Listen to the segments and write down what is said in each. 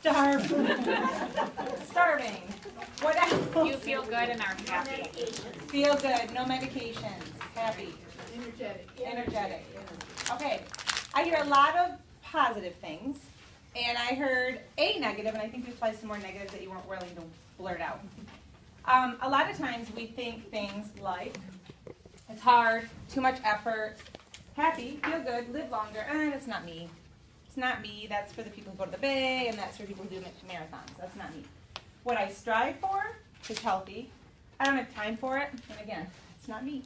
Starving. What else? You feel good and are happy. Feel good, no medications, happy. Energetic. Okay, I hear a lot of positive things, and I heard a negative, and I think there's probably some more negatives that you weren't willing to blurt out. A lot of times we think things like, it's hard, too much effort, happy, feel good, live longer, that's not me. It's not me, that's for the people who go to the Bay, and that's for people who do marathons, that's not me. What I strive for is healthy. I don't have time for it, and again, it's not me.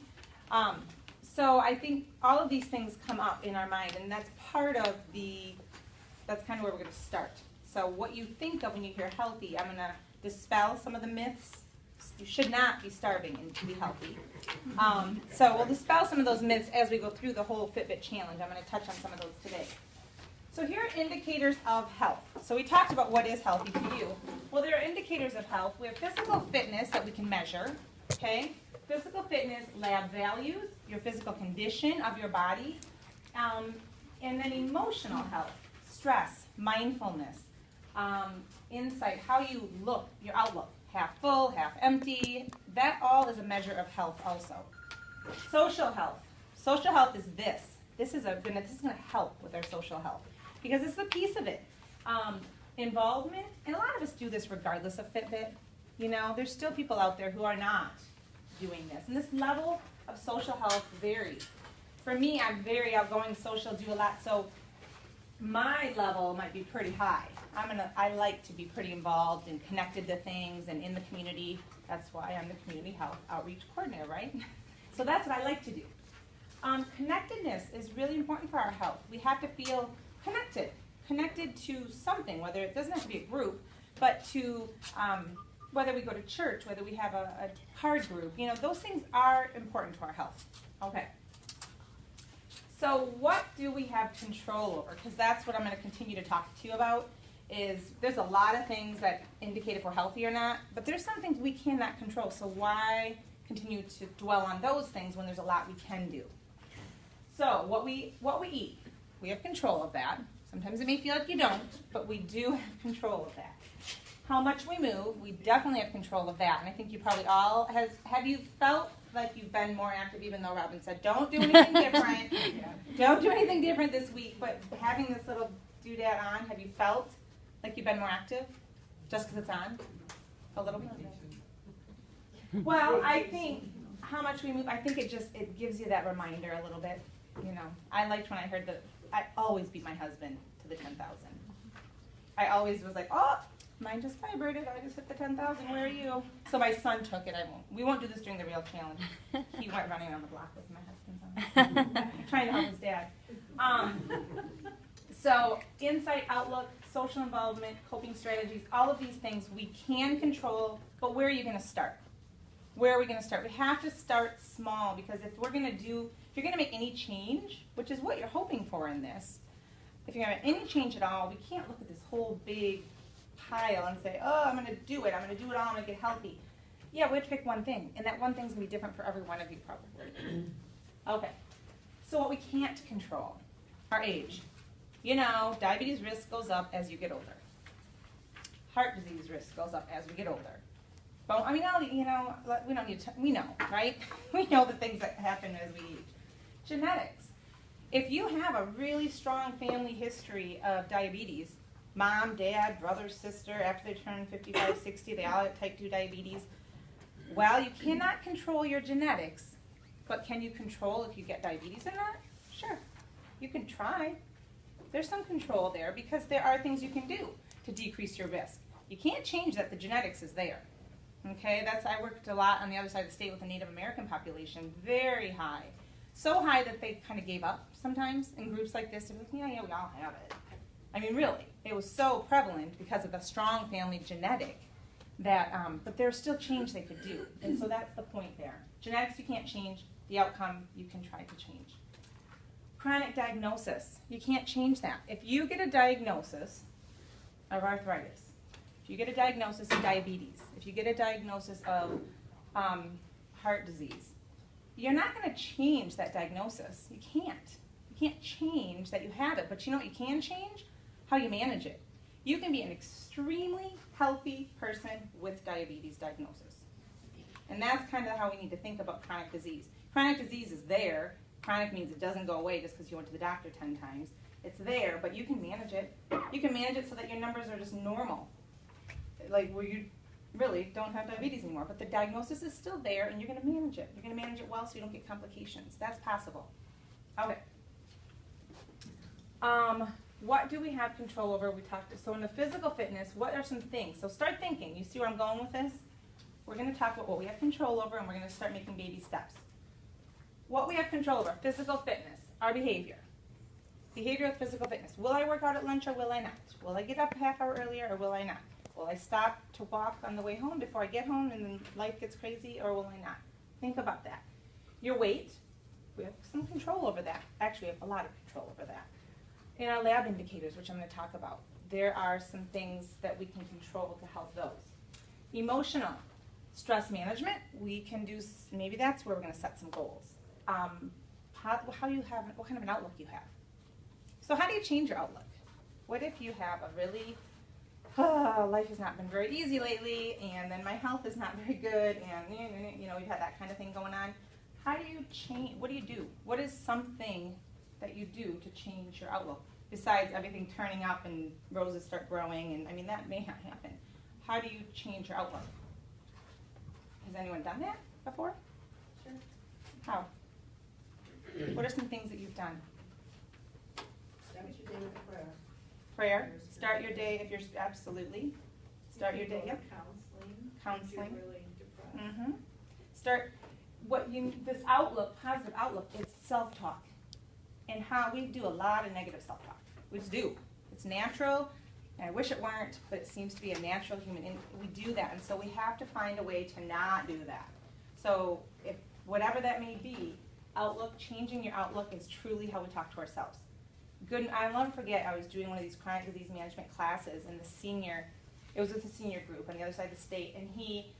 So I think all of these things come up in our mind, and that's part of that's kind of where we're going to start. So what you think of when you hear healthy, I'm going to dispel some of the myths. You should not be starving and to be healthy. So we'll dispel some of those myths as we go through the whole Fitbit challenge. I'm going to touch on some of those today. So here are indicators of health. So we talked about what is healthy for you. Well, there are indicators of health. We have physical fitness that we can measure, okay? Physical fitness, lab values, your physical condition of your body, and then emotional health, stress, mindfulness, insight, how you look, your outlook, half full, half empty. That all is a measure of health also. Social health. Social health is this. This is going to help with our social health because it's a piece of it. Involvement, and a lot of us do this regardless of Fitbit. You know, there's still people out there who are not doing this. And this level of social health varies. For me, I'm very outgoing, social, do a lot, so my level might be pretty high. I like to be pretty involved and connected to things and in the community. That's why I'm the community health outreach coordinator, right? So that's what I like to do. Connectedness is really important for our health. We have to feel connected to something, whether it doesn't have to be a group, but to whether we go to church, whether we have a card group, you know, those things are important to our health. Okay. So what do we have control over? Because that's what I'm going to continue to talk to you about. There's a lot of things that indicate if we're healthy or not, but there's some things we cannot control. So why continue to dwell on those things when there's a lot we can do? So what we eat, we have control of that. Sometimes it may feel like you don't, but we do have control of that. How much we move, we definitely have control of that. And I think you probably all have you felt like you've been more active, even though Robin said, don't do anything different. Don't do anything different this week. But having this little doodad on, have you felt like you've been more active just because it's on? A little bit? Well, I think how much we move, I think it gives you that reminder a little bit. You know, I liked when I heard that. I always beat my husband to the 10,000. I always was like, oh, mine just vibrated. I just hit the 10,000. Where are you? So my son took it. We won't do this during the real challenge. He went running around the block with my husband's on. Trying to help his dad. So insight, outlook, social involvement, coping strategies, all of these things we can control, but where are you going to start? Where are we going to start? We have to start small because if you're going to make any change, which is what you're hoping for in this, if you're going to make any change at all, we can't look at this whole big pile and say, oh, I'm going to do it all, I'm going to get healthy. Yeah, we have to pick one thing, and that one thing's going to be different for every one of you probably. Okay, so what we can't control, our age. You know, diabetes risk goes up as you get older. Heart disease risk goes up as we get older. But, I mean, you know, we don't need to, we know, right? We know the things that happen as we age. Genetics. If you have a really strong family history of diabetes, mom, dad, brother, sister, after they turn 55, 60, they all have type 2 diabetes. Well, you cannot control your genetics, but can you control if you get diabetes or not? Sure. You can try. There's some control there because there are things you can do to decrease your risk. You can't change that the genetics is there. Okay, I worked a lot on the other side of the state with the Native American population, very high. So high that they kind of gave up sometimes in groups like this. They're like, yeah, we all have it. I mean, really, it was so prevalent because of the strong family genetic that, but there's still change they could do. And so that's the point there. Genetics you can't change, the outcome you can try to change. Chronic diagnosis, you can't change that. If you get a diagnosis of arthritis, if you get a diagnosis of diabetes, if you get a diagnosis of heart disease, you're not going to change that diagnosis. You can't. You can't change that you have it, but you know what you can change? How you manage it. You can be an extremely healthy person with diabetes diagnosis. And that's kind of how we need to think about chronic disease. Chronic disease is there. Chronic means it doesn't go away just because you went to the doctor 10 times. It's there, but you can manage it. You can manage it so that your numbers are just normal. Like where you really don't have diabetes anymore. But the diagnosis is still there, and you're going to manage it. You're going to manage it well so you don't get complications. That's possible. Okay. What do we have control over? We talked. So in the physical fitness, what are some things? So start thinking. You see where I'm going with this? We're going to talk about what we have control over, and we're going to start making baby steps. What we have control over, physical fitness, our behavior. Behavior with physical fitness. Will I work out at lunch or will I not? Will I get up a half hour earlier or will I not? Will I stop to walk on the way home before I get home and then life gets crazy, or will I not? Think about that. Your weight, we have some control over that. Actually, we have a lot of control over that. In our lab indicators, which I'm going to talk about, there are some things that we can control to help those. Emotional. Stress management, we can do, maybe that's where we're going to set some goals. What kind of an outlook you have. So how do you change your outlook? What if you have a really, life has not been very easy lately, and then my health is not very good, and you know, you've had that kind of thing going on. How do you change, what do you do? What is something that you do to change your outlook? Besides everything turning up and roses start growing, and I mean, that may not happen. How do you change your outlook? Has anyone done that before? Sure. How? What are some things that you've done? Start your day with a prayer. Prayer. Start your day if you're absolutely. Start your day. Yep. Counseling. Counseling. If you're really depressed. Start this outlook, positive outlook. It's self-talk, and how we do a lot of negative self-talk. We just do. It's natural. And I wish it weren't, but it seems to be a natural human, and we do that, and so we have to find a way to not do that. So if whatever that may be, outlook, changing your outlook is truly how we talk to ourselves. Good, I'll never forget, I was doing one of these chronic disease management classes, and it was with a senior group on the other side of the state, and he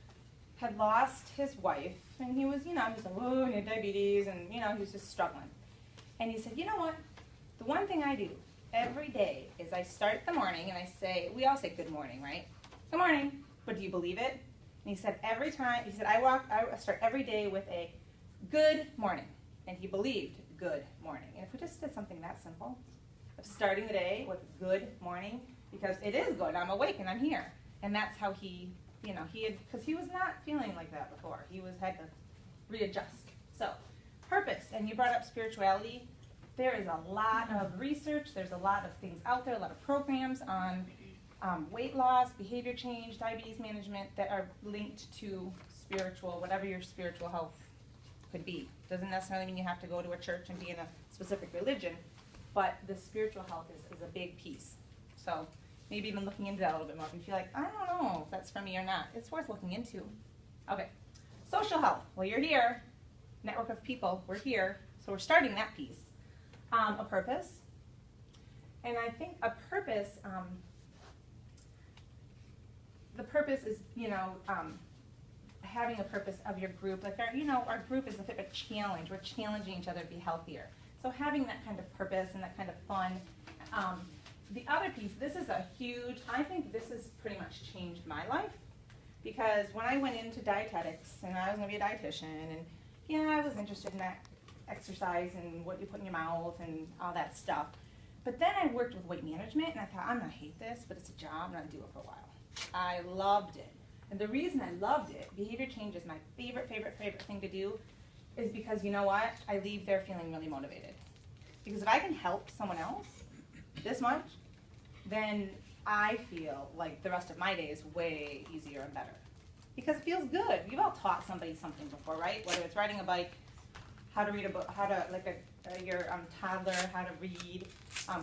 had lost his wife, and he was, he's like, oh, he had diabetes, and, he was just struggling. And he said, you know what, the one thing I do every day is I start the morning and I say, we all say good morning, right? Good morning, but do you believe it? And he said, every time, I start every day with a good morning. And he believed good morning. And if we just did something that simple, of starting the day with good morning, because it is good, I'm awake and I'm here. And that's how he, because he was not feeling like that before. He had to readjust. So, purpose, and you brought up spirituality. There is a lot of research, there's a lot of things out there, a lot of programs on weight loss, behavior change, diabetes management that are linked to spiritual, whatever your spiritual health could be. Doesn't necessarily mean you have to go to a church and be in a specific religion, but the spiritual health is a big piece. So maybe even looking into that a little bit more. If you feel like, I don't know if that's for me or not, it's worth looking into. Okay, social health. Well, you're here, network of people, we're here, so we're starting that piece. A purpose, and I think a purpose, the purpose is, having a purpose of your group. Like our group is a Fitbit challenge. We're challenging each other to be healthier. So having that kind of purpose and that kind of fun. The other piece, I think this has pretty much changed my life, because when I went into dietetics and I was going to be a dietitian, and I was interested in that exercise and what you put in your mouth and all that stuff. But then I worked with weight management, and I thought, I'm going to hate this, but it's a job, and I'm going to do it for a while. I loved it. And the reason I loved it, behavior change is my favorite thing to do, is because you know what? I leave there feeling really motivated. Because if I can help someone else this much, then I feel like the rest of my day is way easier and better. Because it feels good. You've all taught somebody something before, right? Whether it's riding a bike, how to read a book, your toddler, how to read,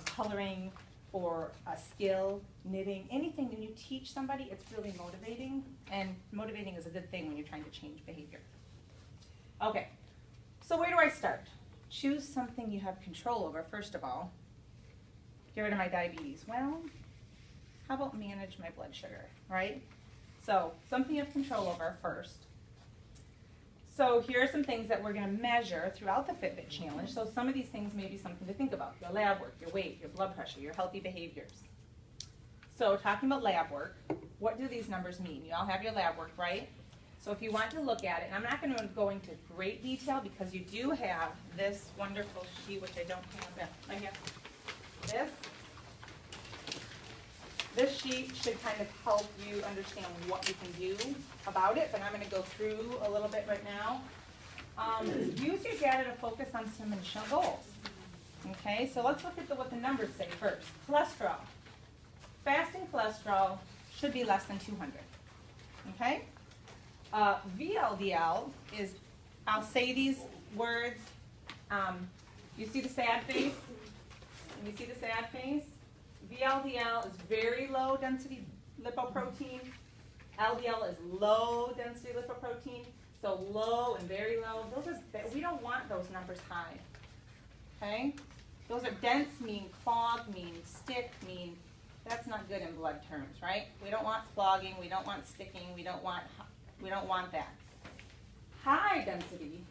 coloring, or a skill, knitting, anything. When you teach somebody, it's really motivating, and motivating is a good thing when you're trying to change behavior. Okay, so where do I start? Choose something you have control over, first of all. Get rid of my diabetes. Well, how about manage my blood sugar, right? So something you have control over first. So here are some things that we're going to measure throughout the Fitbit challenge. So some of these things may be something to think about. Your lab work, your weight, your blood pressure, your healthy behaviors. So talking about lab work, what do these numbers mean? You all have your lab work, right? So if you want to look at it, and I'm not going to go into great detail because you do have this wonderful sheet, which I don't have right here. This sheet should kind of help you understand what you can do about it, but I'm going to go through a little bit right now. Use your data to focus on some initial goals. Okay, so let's look at what the numbers say first. Cholesterol. Fasting cholesterol should be less than 200. Okay? VLDL is, I'll say these words. You see the sad face? You see the sad face? VLDL is very low density lipoprotein. LDL is low density lipoprotein. So low and very low. We don't want those numbers high. Okay? Those are dense, mean clog, mean stick, mean that's not good in blood terms, right? We don't want clogging, we don't want sticking, we don't want that. High density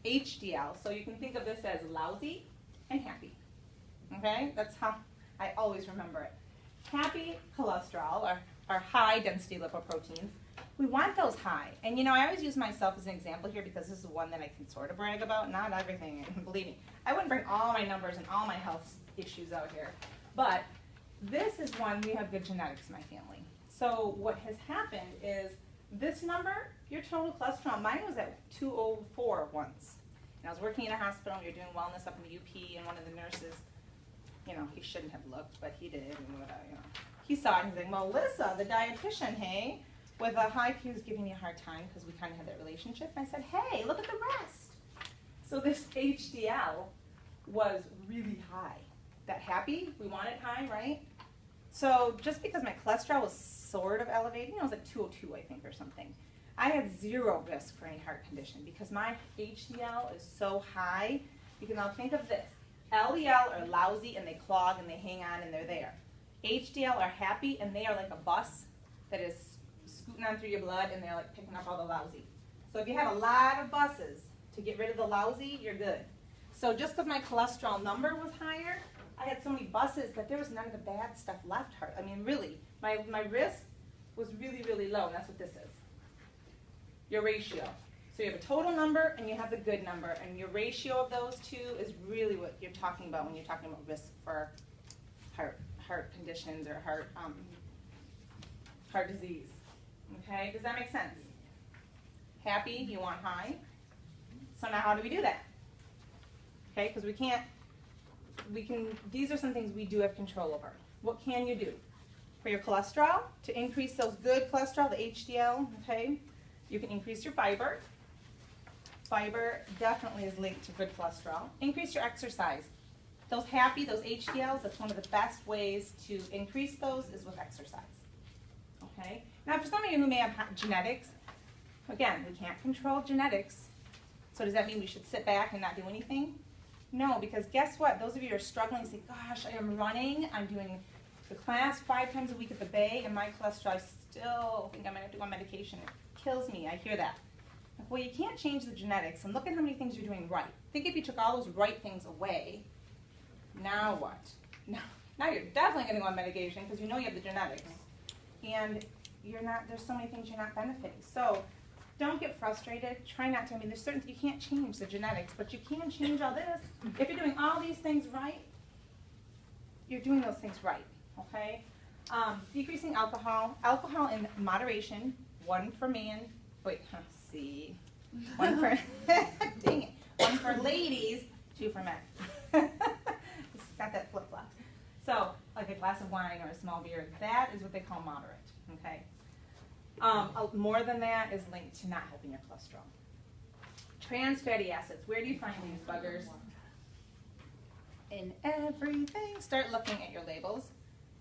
HDL, so you can think of this as lousy and happy. Okay? That's how I always remember it. Happy cholesterol are high density lipoproteins. We want those high. And you know, I always use myself as an example here because this is one that I can sort of brag about, not everything, and believe me. I wouldn't bring all my numbers and all my health issues out here. But this is one, we have good genetics in my family. So what has happened is this number, your total cholesterol, mine was at 204 once. And I was working in a hospital, we were doing wellness up in the UP, and one of the nurses, you know, he shouldn't have looked, but he did, and whatever, you know. He saw it and he's like, Melissa, the dietitian, hey, with a high, he was giving me a hard time because we kind of had that relationship. And I said, hey, look at the rest. So this HDL was really high. That happy, we want it high, right? So just because my cholesterol was sort of elevated, you know, it was like 202, I think, or something. I had zero risk for any heart condition because my HDL is so high. You can now think of this. LDL are lousy and they clog and they hang on and they're there. HDL are happy and they are like a bus that is scooting on through your blood and they're like picking up all the lousy. So if you have a lot of buses to get rid of the lousy, you're good. So just because my cholesterol number was higher, I had so many buses that there was none of the bad stuff left. I mean, really, my risk was really, really low, and that's what this is. Your ratio. So you have a total number and you have the good number, and your ratio of those two is really what you're talking about when you're talking about risk for heart conditions or heart disease. Okay, does that make sense? Happy, you want high. So now how do we do that? Okay, because these are some things we do have control over. What can you do? For your cholesterol, to increase those good cholesterol, the HDL, okay, you can increase your fiber. Fiber definitely is linked to good cholesterol. Increase your exercise. Those HDLs, that's one of the best ways to increase those is with exercise. Okay? Now for some of you who may have genetics, again, we can't control genetics. So does that mean we should sit back and not do anything? No, because guess what? Those of you who are struggling say, gosh, I am running, I'm doing the class 5 times a week at the Bay, and my cholesterol, I still think I'm going to have to go on medication. It kills me. I hear that. Well, you can't change the genetics, and look at how many things you're doing right. Think if you took all those right things away, now what? Now you're definitely going to go on medication because you know you have the genetics. And there's so many things you're not benefiting. So don't get frustrated. Try not to. I mean, there's certain things you can't change the genetics, but you can change all this. If you're doing all these things right, you're doing those things right, okay? Decreasing alcohol. Alcohol in moderation, 1 for man. Wait, see. 1 for, dang it. 1 for ladies, 2 for men. It's got that flip-flop. So, like a glass of wine or a small beer, that is what they call moderate, okay? More than that is linked to not helping your cholesterol. Trans fatty acids, where do you find these buggers? In everything. Start looking at your labels.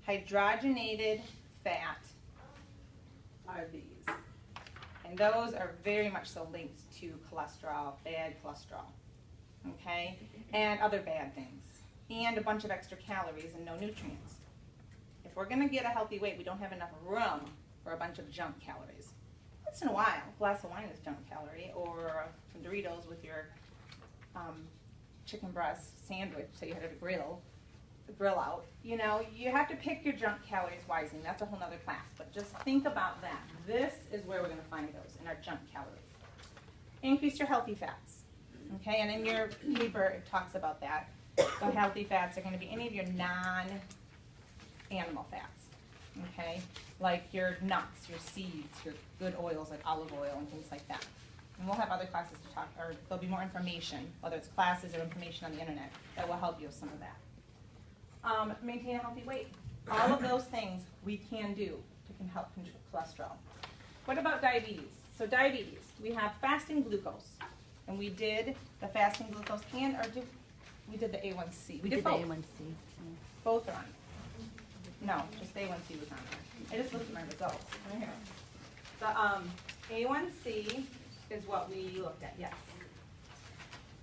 Hydrogenated fat are these. And those are very much so linked to cholesterol, bad cholesterol, okay? And other bad things. And a bunch of extra calories and no nutrients. If we're going to get a healthy weight, we don't have enough room for a bunch of junk calories. Once in a while, a glass of wine is junk calorie, or some Doritos with your chicken breast sandwich that you had at a grill. grill out, you know, you have to pick your junk calories wisely. That's a whole nother class, but just think about that. This is where we're going to find those, in our junk calories. Increase your healthy fats, okay? And in your paper, it talks about that. The healthy fats are going to be any of your non-animal fats, okay? Like your nuts, your seeds, your good oils like olive oil and things like that. And we'll have other classes to talk, or there'll be more information, whether it's classes or information on the internet, that will help you with some of that. Maintain a healthy weight. All of those things we can do to can help control cholesterol. What about diabetes? So diabetes, we have fasting glucose. And we did the fasting glucose and, we did the A1C. We did both. A1C. Both are on there. No, just the A1C was on there. I just looked at my results. Right here. The A1C is what we looked at, yes.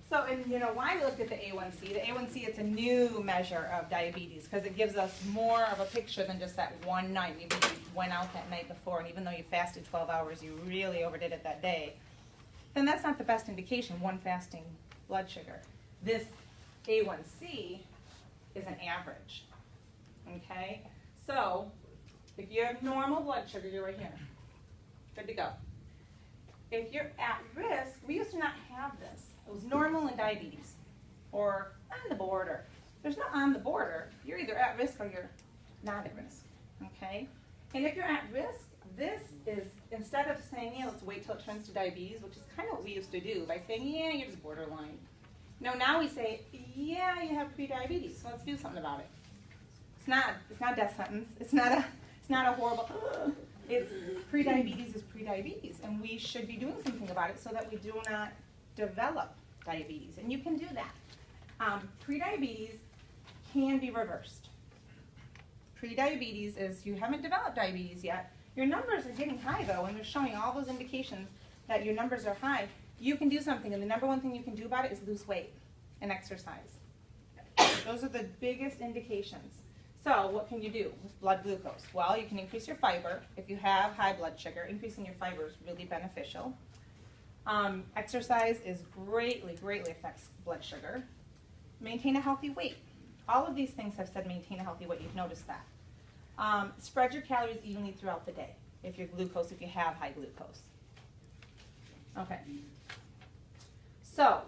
So, and you know why we looked at the A1C? The A1C, it's a new measure of diabetes because it gives us more of a picture than just that one night. Maybe you went out that night before, and even though you fasted 12 hours, you really overdid it that day. Then that's not the best indication, one fasting blood sugar. This A1C is an average, okay? So, if you have normal blood sugar, you're right here. Good to go. If you're at risk, we used to not have this. It was normal in diabetes, or on the border. There's not on the border. You're either at risk or you're not at risk, okay? And if you're at risk, this is, instead of saying, yeah, let's wait till it turns to diabetes, which is kind of what we used to do, by saying, yeah, you're just borderline. No, now we say, yeah, you have pre-diabetes, so let's do something about it. It's not a death sentence. It's not a horrible, it's pre-diabetes is pre-diabetes, and we should be doing something about it so that we do not develop diabetes, and you can do that. Pre-diabetes can be reversed. Pre-diabetes is you haven't developed diabetes yet. Your numbers are getting high though, and they're showing all those indications that your numbers are high. You can do something, and the number one thing you can do about it is lose weight and exercise. Those are the biggest indications. So what can you do with blood glucose? Well, you can increase your fiber. If you have high blood sugar, increasing your fiber is really beneficial. Exercise is greatly affects blood sugar. Maintain a healthy weight. All of these things have said maintain a healthy weight. You've noticed that. Spread your calories evenly throughout the day if you have high glucose. Okay. So,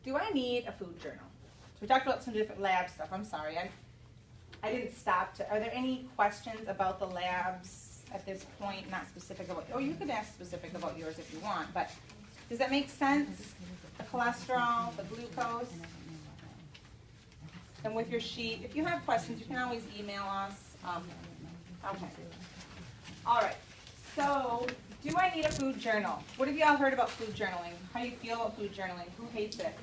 do I need a food journal? So we talked about some different lab stuff. I'm sorry, I didn't stop to. Are there any questions about the labs at this point? Not specific about. Oh, you could ask specific about yours if you want. But does that make sense? The cholesterol, the glucose, and with your sheet. If you have questions, you can always email us. Okay. All right. So, do I need a food journal? What have you all heard about food journaling? How do you feel about food journaling? Who hates it?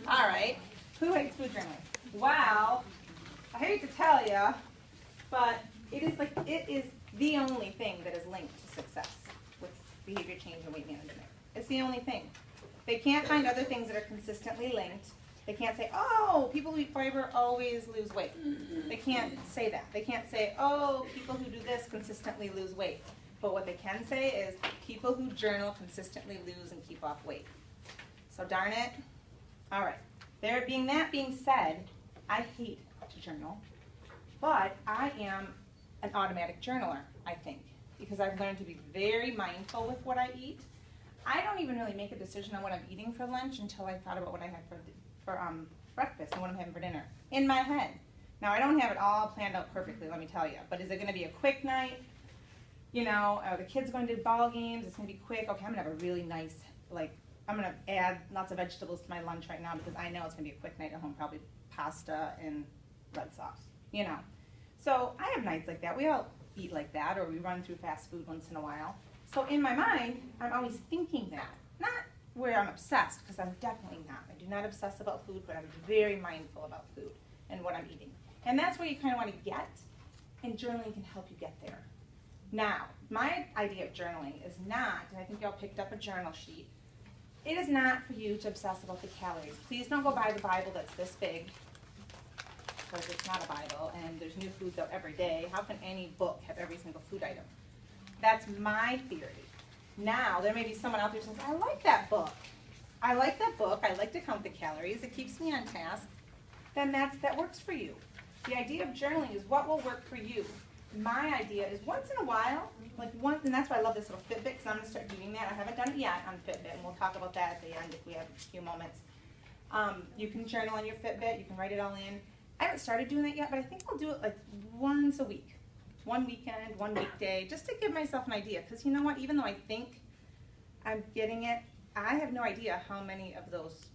All right. Who hates food journaling? Well, I hate to tell you, but it is the only thing that is linked to success with behavior change and weight management. It's the only thing. They can't find other things that are consistently linked. They can't say, oh, people who eat fiber always lose weight. They can't say that. They can't say, oh, people who do this consistently lose weight. But what they can say is people who journal consistently lose and keep off weight. So darn it. All right. That being said, I hate to journal, but I am an automatic journaler, I think, because I've learned to be very mindful with what I eat. I don't even really make a decision on what I'm eating for lunch until I thought about what I had for breakfast and what I'm having for dinner in my head. Now, I don't have it all planned out perfectly, let me tell you, but is it going to be a quick night? You know, are the kids going to ball games? It's going to be quick. Okay, I'm going to have a really nice, I'm going to add lots of vegetables to my lunch right now because I know it's going to be a quick night at home, probably pasta and red sauce, you know. So I have nights like that. We all eat like that, or we run through fast food once in a while. So in my mind, I'm always thinking that. Not where I'm obsessed, because I'm definitely not. I do not obsess about food, but I'm very mindful about food and what I'm eating. And that's where you kind of want to get, and journaling can help you get there. Now, my idea of journaling is not, and I think y'all picked up a journal sheet, it is not for you to obsess about the calories. Please don't go buy the Bible that's this big, because it's not a Bible, and there's new foods out every day. How can any book have every single food item? That's my theory. Now, there may be someone out there who says, I like that book. I like that book, I like to count the calories, it keeps me on task, then that works for you. The idea of journaling is what will work for you. My idea is once in a while, and that's why I love this little Fitbit, because I'm going to start doing that. I haven't done it yet on Fitbit, and we'll talk about that at the end if we have a few moments. You can journal on your Fitbit, you can write it all in. I haven't started doing that yet, but I think I'll do it like once a week. One weekend, one weekday, just to give myself an idea. Because you know what, even though I think I'm getting it, I have no idea how many of those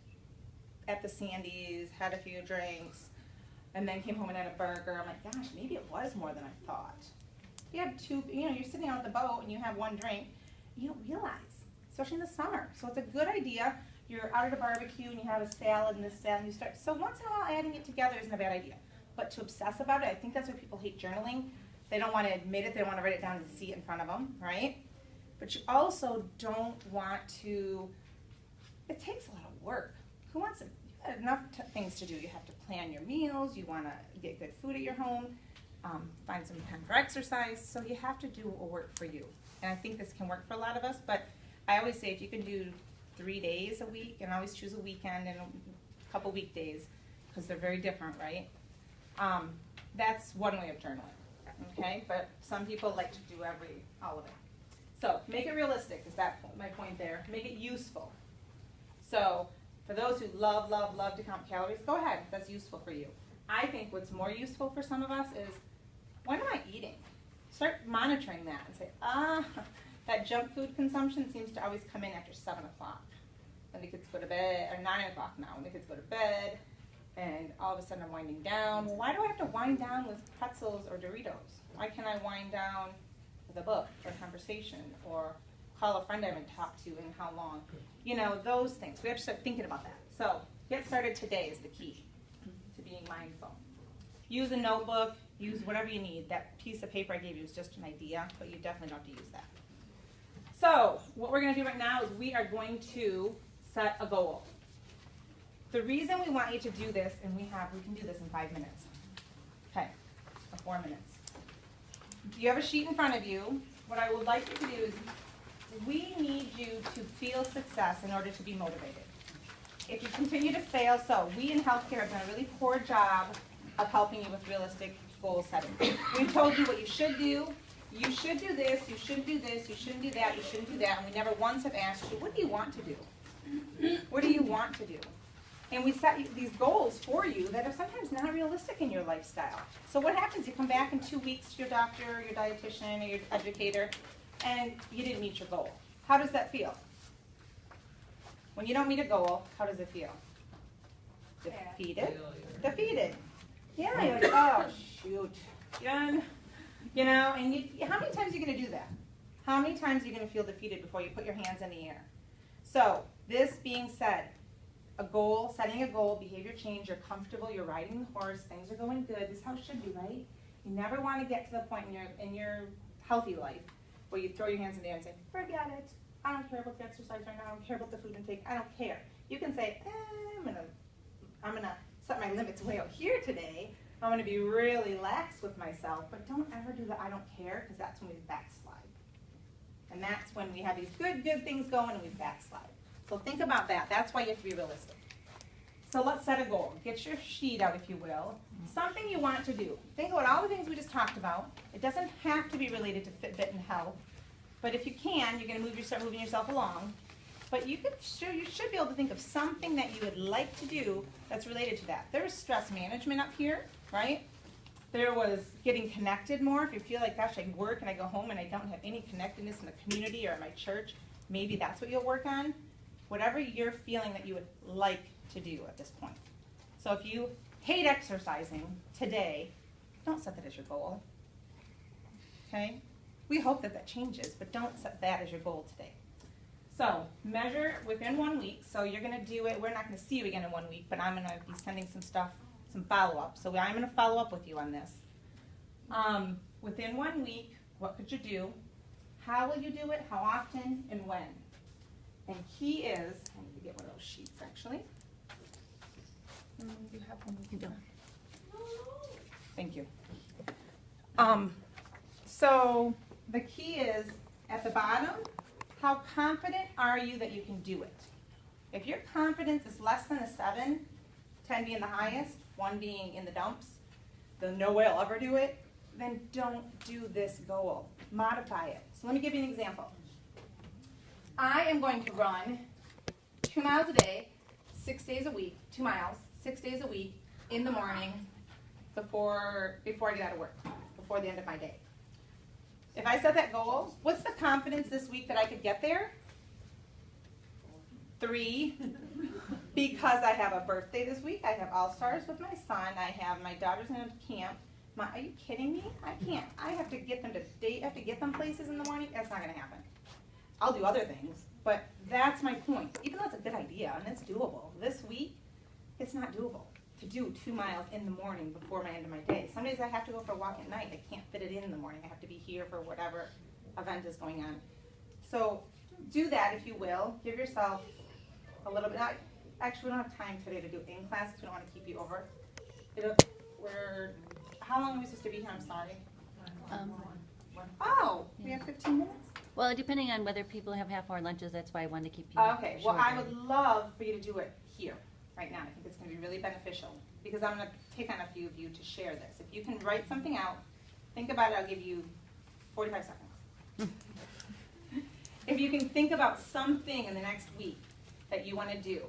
at the Sandy's, had a few drinks, and then came home and had a burger. I'm like, gosh, maybe it was more than I thought. You have two, you're sitting out at the boat and you have one drink, you don't realize, especially in the summer. So it's a good idea. You're out at a barbecue and you have a salad and this salad and you start, so once in a while adding it together isn't a bad idea. But to obsess about it, I think that's why people hate journaling. They don't want to admit it, they want to write it down and see it in front of them, right? But you also don't want to, it takes a lot of work. Who wants to, you got enough things to do. You have to plan your meals, you want to get good food at your home, find some time for exercise, so you have to do what will work for you. And I think this can work for a lot of us, but I always say if you can do 3 days a week, and always choose a weekend and a couple weekdays, because they're very different, right? That's one way of journaling, okay? But some people like to do all of it. So make it realistic, is that my point there. Make it useful. So for those who love to count calories, go ahead, if that's useful for you. I think what's more useful for some of us is, what am I eating? Start monitoring that and say, that junk food consumption seems to always come in after 7 o'clock. When the kids go to bed, or 9 o'clock now, when the kids go to bed, and all of a sudden I'm winding down. Well, why do I have to wind down with pretzels or Doritos? Why can't I wind down with a book or a conversation, or call a friend I haven't talked to in how long? You know, those things. We have to start thinking about that. So get started today is the key to being mindful. Use a notebook, use whatever you need. That piece of paper I gave you is just an idea, but you definitely don't have to use that. So what we're going to do right now is we are going to set a goal. The reason we want you to do this, and we can do this in 5 minutes. Okay, or 4 minutes. You have a sheet in front of you. What I would like you to do is, we need you to feel success in order to be motivated. If you continue to fail, so we in healthcare have done a really poor job of helping you with realistic goal setting. We've told you what you should do. You should do this, you shouldn't do this, you shouldn't do that, you shouldn't do that, and we never once have asked you, what do you want to do? What do you want to do? And we set these goals for you that are sometimes not realistic in your lifestyle. So what happens? You come back in 2 weeks to your doctor, or your dietitian, or your educator, and you didn't meet your goal. How does that feel? When you don't meet a goal, how does it feel? Defeated? Defeated. Yeah, you're like, oh, shoot. Again. You know, and how many times are you going to do that? How many times are you going to feel defeated before you put your hands in the air? So, this being said, a goal, setting a goal, behavior change, you're comfortable, you're riding the horse, things are going good. This is how it should be, right? You never want to get to the point in your healthy life where you throw your hands in the air and say, forget it. I don't care about the exercise right now. I don't care about the food intake. I don't care. You can say, I'm gonna set my limits way out here today. I'm gonna be really lax with myself, but don't ever do the I don't care, because that's when we backslide. And that's when we have these good things going and we backslide. So think about that. That's why you have to be realistic. So let's set a goal. Get your sheet out, if you will. Something you want to do. Think about all the things we just talked about. It doesn't have to be related to Fitbit and health. But if you can, you're going to start moving yourself along. But you should be able to think of something that you would like to do that's related to that. There's stress management up here, right? There was getting connected more. If you feel like, gosh, I work and I go home and I don't have any connectedness in the community or in my church, maybe that's what you'll work on. Whatever you're feeling that you would like to do at this point. So if you hate exercising today, don't set that as your goal. Okay? We hope that changes, but don't set that as your goal today. So measure within 1 week. So you're going to do it. We're not going to see you again in 1 week, but I'm going to be sending some stuff, some follow-up. So I'm going to follow up with you on this. Within 1 week, what could you do? How will you do it? How often? And when? And key is, I need to get one of those sheets actually. Do you have one we can do? Thank you. So the key is at the bottom, how confident are you that you can do it? If your confidence is less than a 7, 10 being the highest, 1 being in the dumps, the no way I'll ever do it, then don't do this goal. Modify it. So let me give you an example. I am going to run 2 miles a day, 6 days a week, 2 miles, 6 days a week in the morning before I get out of work, before the end of my day. If I set that goal, what's the confidence this week that I could get there? 3, because I have a birthday this week, I have All-Stars with my son, I have my daughter's in camp. Are you kidding me? I have to get them to date, I have to get them places in the morning. That's not gonna happen. I'll do other things, but that's my point. Even though it's a good idea and it's doable, this week, it's not doable to do 2 miles in the morning before my end of my day. Some days I have to go for a walk at night. I can't fit it in the morning. I have to be here for whatever event is going on. So do that if you will. Give yourself a little bit. Actually, we don't have time today to do in class because we don't want to keep you over. How long are we supposed to be here? I'm sorry. Oh, we have 15 minutes? Well, depending on whether people have half-hour lunches, that's why I wanted to keep you Okay, well, I shorter. would love for you to do it here, right now. I think it's going to be really beneficial because I'm going to pick on a few of you to share this. If you can write something out, think about it, I'll give you 45 seconds. If you can think about something in the next week that you want to do,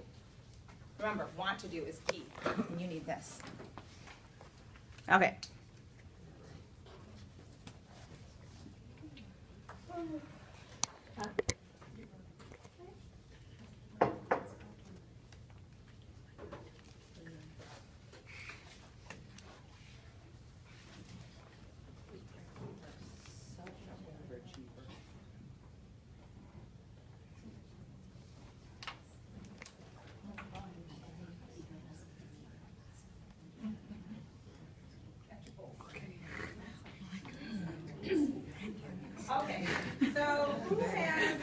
remember, want to do is key, and you need this. Okay. Okay, so who has